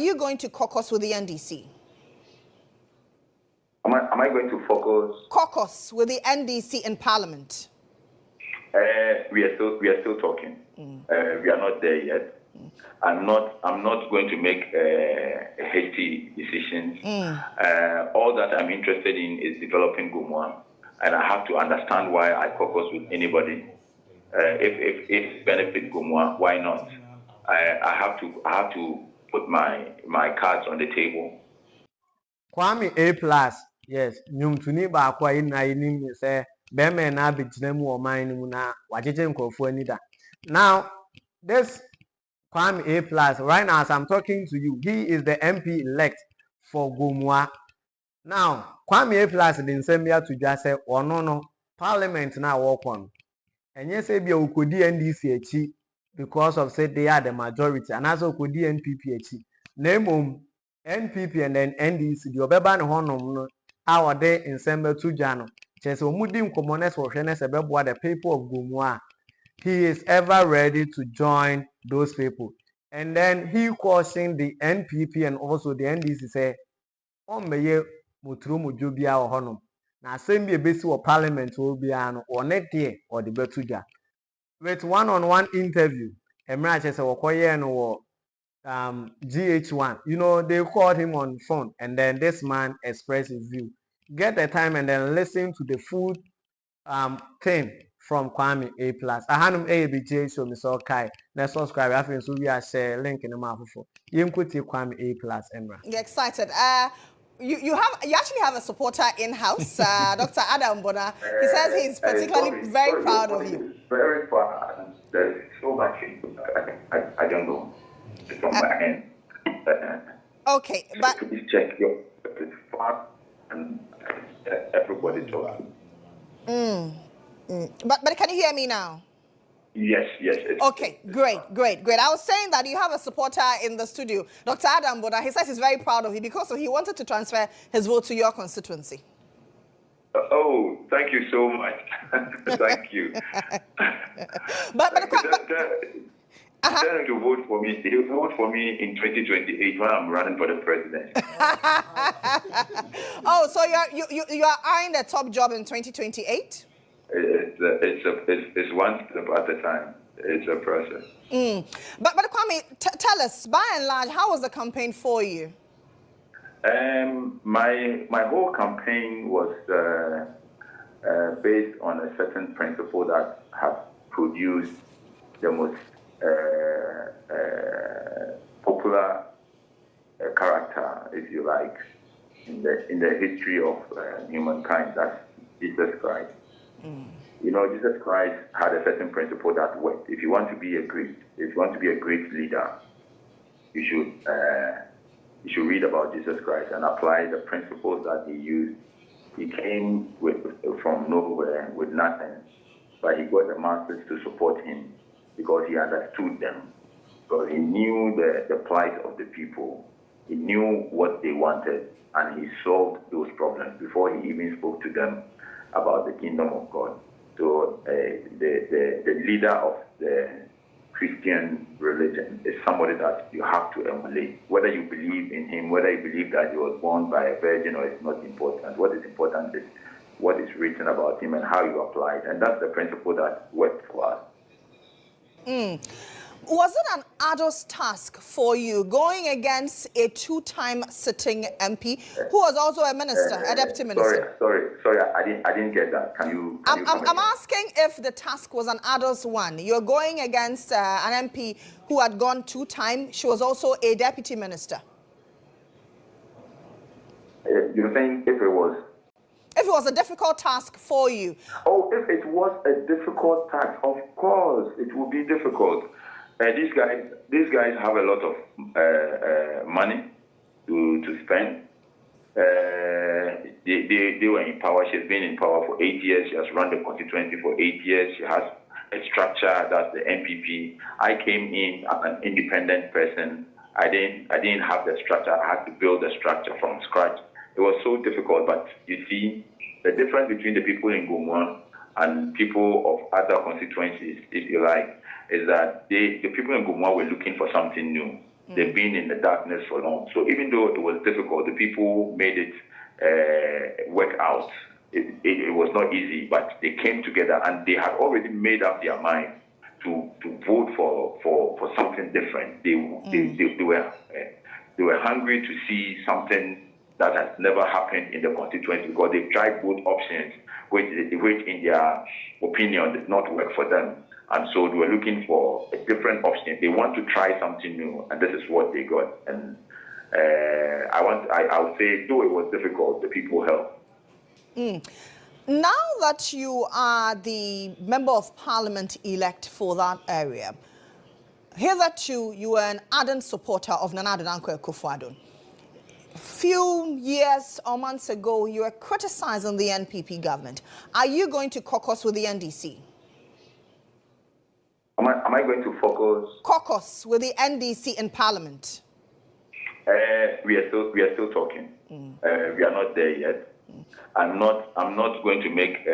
you going to caucus with the NDC? Am I going to focus? Caucus with the NDC in Parliament. We are still talking. We are not there yet. I'm not going to make hasty decisions. All that I'm interested in is developing Gumwa, and I have to understand why I caucus with anybody. If it benefits Gumwa, why not? I have to put my cards on the table. Kwame A+, yes, nyumtuni ba kwa ina ini say beme na bigyina mu o man mu na wajeje nkofo anida. Now this Kwame A+, right now as I'm talking to you, he is the MP elect for Gumwa. Now Kwame A+ the nsembia to just say no parliament na work on. Enye say bia ukodi NDC echi because of say they are the majority and also ukodi NPP echi. Name NPP and then NDC the obeba ne honom no a wode nsembe to dwa no chese omudi nkomones wo hwene se beboa the people of Gumwa. He is ever ready to join those people. And then he cautioned the NPP and also the NDC say ombeye muturu mujo bia wo honom na asem bi ebesi wo parliament wo bia no one de or the betu dwa with one-on-one interview emra chese wo koye no wo GH1, you know, they called him on phone and then this man expressed his view. Get the time and then listen to the full thing from Kwame A+. Ahanum ABJ so Mr. Kai. Let's subscribe. I think so we are share link in the map for you could take Kwame A+ Emra. You're excited. You actually have a supporter in-house, Dr. Adam Bona. He says he's particularly very proud of you. Very proud. There's so much. I don't know. It's on my end. Okay, but please check your far and everybody talking. But can you hear me now? Yes. Okay, great. I was saying that you have a supporter in the studio, Dr. Adam Bona. He says he's very proud of you because he wanted to transfer his vote to your constituency. Oh, thank you so much. Thank you. To vote for me. He'll vote for me in 2028 when I'm running for the president. Oh, so you are eyeing the top job in 2028? It's one step at a time. It's a process. But Kwame, tell us, by and large, how was the campaign for you? My whole campaign was based on a certain principle that has produced the most popular character, if you like, in the history of humankind. That's Jesus Christ. You know, Jesus Christ had a certain principle that worked. If you want to be a great leader, you should read about Jesus Christ and apply the principles that he used. He came from nowhere with nothing, but he got the masses to support him because he understood them. Because he knew the plight of the people. He knew what they wanted, and he solved those problems before he even spoke to them about the kingdom of God. So the leader of the Christian religion is somebody that you have to emulate. Whether you believe in him, whether you believe that he was born by a virgin, or it's not important. What is important is what is written about him and how you apply it. And that's the principle that worked for us. Was it an arduous task for you going against a two-time sitting MP who was also a minister, a deputy minister? Sorry, I didn't get that. Can you I'm asking if the task was an arduous one. You're going against an MP who had gone two-time. She was also a deputy minister. You're saying if it was? If it was a difficult task for you. Oh, if it was a difficult task, of course it would be difficult. These guys have a lot of money to spend. They were in power. She's been in power for 8 years. She has run the constituency for 8 years. She has a structure, that's the NPP. I came in as an independent person. I didn't have the structure. I had to build the structure from scratch. It was so difficult, but you see, the difference between the people in Gumwa and people of other constituencies, if you like, is that the people in Gumwa were looking for something new. They've been in the darkness for long. So even though it was difficult, the people made it work out. It was not easy, but they came together and they had already made up their mind to vote for something different. They were hungry to see something that has never happened in the constituency, because they've tried both options, which in their opinion did not work for them. And so they were looking for a different option. They want to try something new, and this is what they got. And I would say, though it was difficult, the people helped. Now that you are the member of parliament elect for that area, hitherto you were an ardent supporter of Nana Addo Dankwa Akufo-Addo. Few years or months ago, you were criticizing the NPP government. Are you going to caucus with the NDC? Am I going to focus? Caucus with the NDC in parliament. We are still talking. We are not there yet. I'm not going to make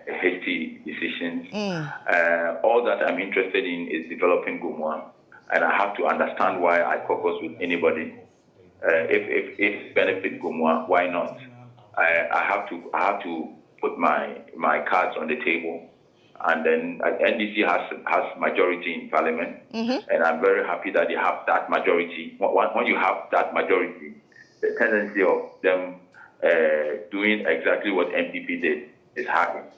hasty decisions. All that I'm interested in is developing Gumwa, and I have to understand why I caucus with anybody. If it benefits Gumwa, why not? I have to put my cards on the table, and then NDC has majority in parliament, and I'm very happy that they have that majority. When you have that majority, the tendency of them doing exactly what NPP did is happening.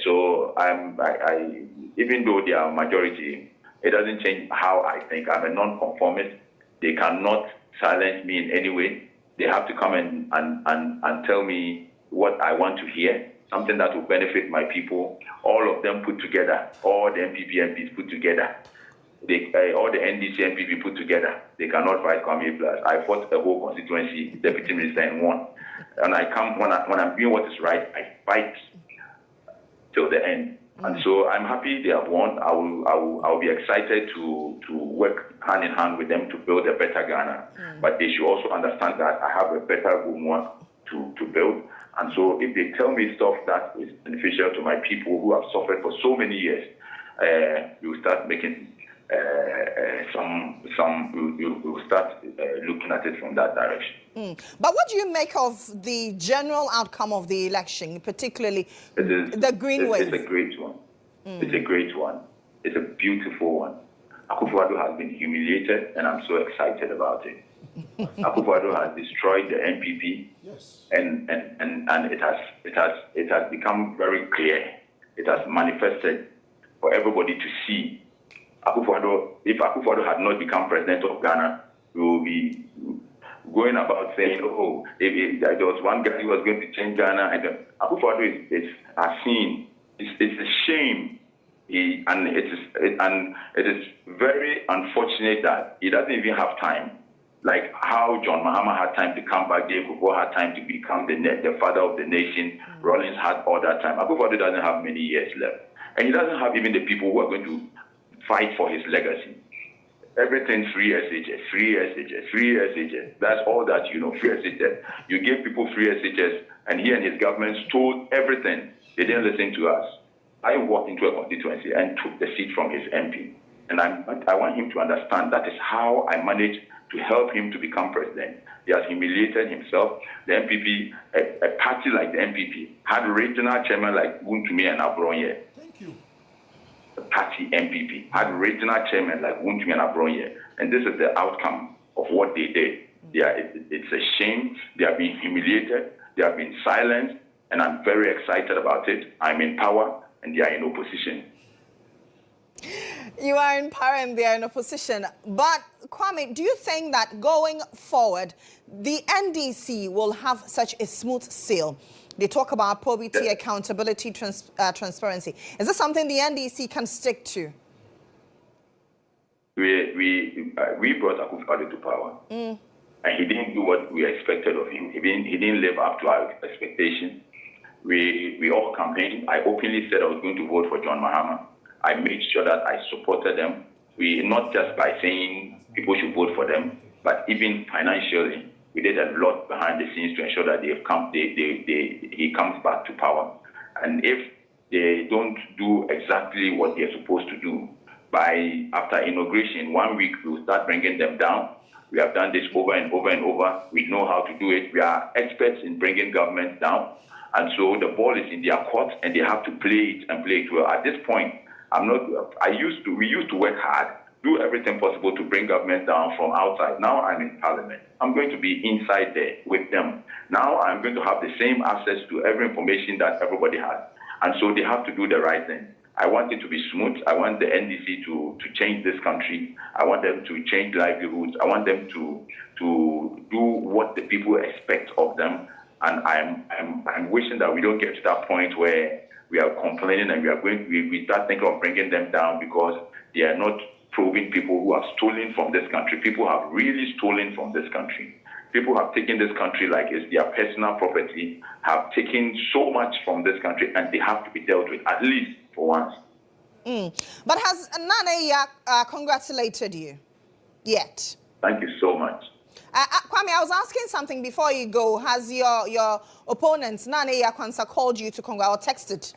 So I even though they are majority, it doesn't change how I think. I'm a non-conformist. They cannot silence me in any way. They have to come and tell me what I want to hear, something that will benefit my people. All of them put together, all the NPP MPs put together, all the NDC MPP put together, they cannot fight Kwame Plus. I fought the whole constituency, deputy minister, and won. And I come when I'm doing what is right, I fight till the end. And so I'm happy they have won. I will be excited to work hand in hand with them to build a better Ghana. But they should also understand that I have a better Gumwa to build. And so if they tell me stuff that is beneficial to my people who have suffered for so many years, we will start making we will start looking at it from that direction. But what do you make of the general outcome of the election, particularly the Green Wave? It's a great one. It's a great one. It's a beautiful one. Akufo-Addo has been humiliated, and I'm so excited about it. Akufo-Addo has destroyed the NPP, and it has become very clear. It has manifested for everybody to see. Akufo-Addo, if Akufo-Addo had not become president of Ghana, we will be going about saying, "Oh, if there was one guy who was going to change Ghana," and Akufo-Addo has seen. It's a shame, and it is very unfortunate that he doesn't even have time. Like how John Mahama had time to come back, Dave Kufuor had time to become the father of the nation. Rawlings had all that time. Akufo-Addo doesn't have many years left, and he doesn't have even the people who are going to fight for his legacy. Everything free SHS, free SHS, free SHS. That's all that you know, free SHS. You give people free SHS, and he and his government stole everything. They didn't listen to us. I walked into a constituency and took the seat from his MP. And I want him to understand that is how I managed to help him to become president. He has humiliated himself. The NPP, a party like the NPP, had a regional chairman like Wuntumi and Abronye. Thank you. The party NPP had a regional chairman like Wuntumi and Abronye. And this is the outcome of what they did. It's a shame. They have been humiliated. They have been silenced. And I'm very excited about it. I'm in power, and they are in opposition. You are in power and they are in opposition. But, Kwame, do you think that going forward, the NDC will have such a smooth sail? They talk about probity, accountability, transparency. Is this something the NDC can stick to? We brought Akufo-Addo to power. And he didn't do what we expected of him. He didn't live up to our expectations. We all campaigned. I openly said I was going to vote for John Mahama. I made sure that I supported them. Not just by saying people should vote for them, but even financially, we did a lot behind the scenes to ensure that he comes back to power. And if they don't do exactly what they're supposed to do, by after inauguration, 1 week, we'll start bringing them down. We have done this over and over and over. We know how to do it. We are experts in bringing governments down. And so the ball is in their court, and they have to play it and play it well. At this point, we used to work hard, do everything possible to bring government down from outside. Now I'm in parliament. I'm going to be inside there with them. Now I'm going to have the same access to every information that everybody has. And so they have to do the right thing. I want it to be smooth. I want the NDC to change this country. I want them to change livelihoods. I want them to do what the people expect of them. And I'm wishing that we don't get to that point where we are complaining and we start thinking of bringing them down because they are not proving people who have stolen from this country. People have really stolen from this country. People have taken this country like it's their personal property, have taken so much from this country, and they have to be dealt with, at least for once. But has Nana congratulated you yet? Thank you so much. Kwame, I was asking something before you go. Has your opponent, Nana Yakwansa, called you to congratulate or texted?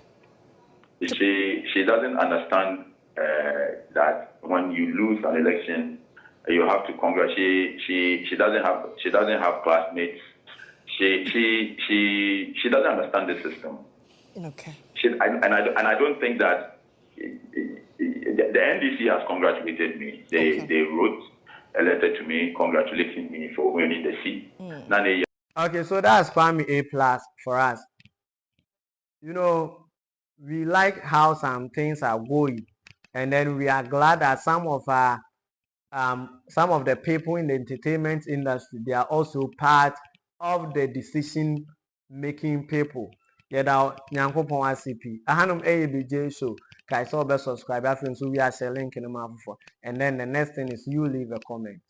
She doesn't understand that when you lose an election, you have to congratulate. She doesn't have classmates. She doesn't understand the system. Okay. I don't think that the NDC has congratulated me. They wrote a letter to me congratulating me for winning the seat. Okay, so that's Kwame A+ for us. You know, we like how some things are going, and then we are glad that some of the people in the entertainment industry, they are also part of the decision making people. Yeda nyankopon ACP ahanum ABJ show kai so be subscribe after so we are link in the mouth for, and then the next thing is you leave a comment.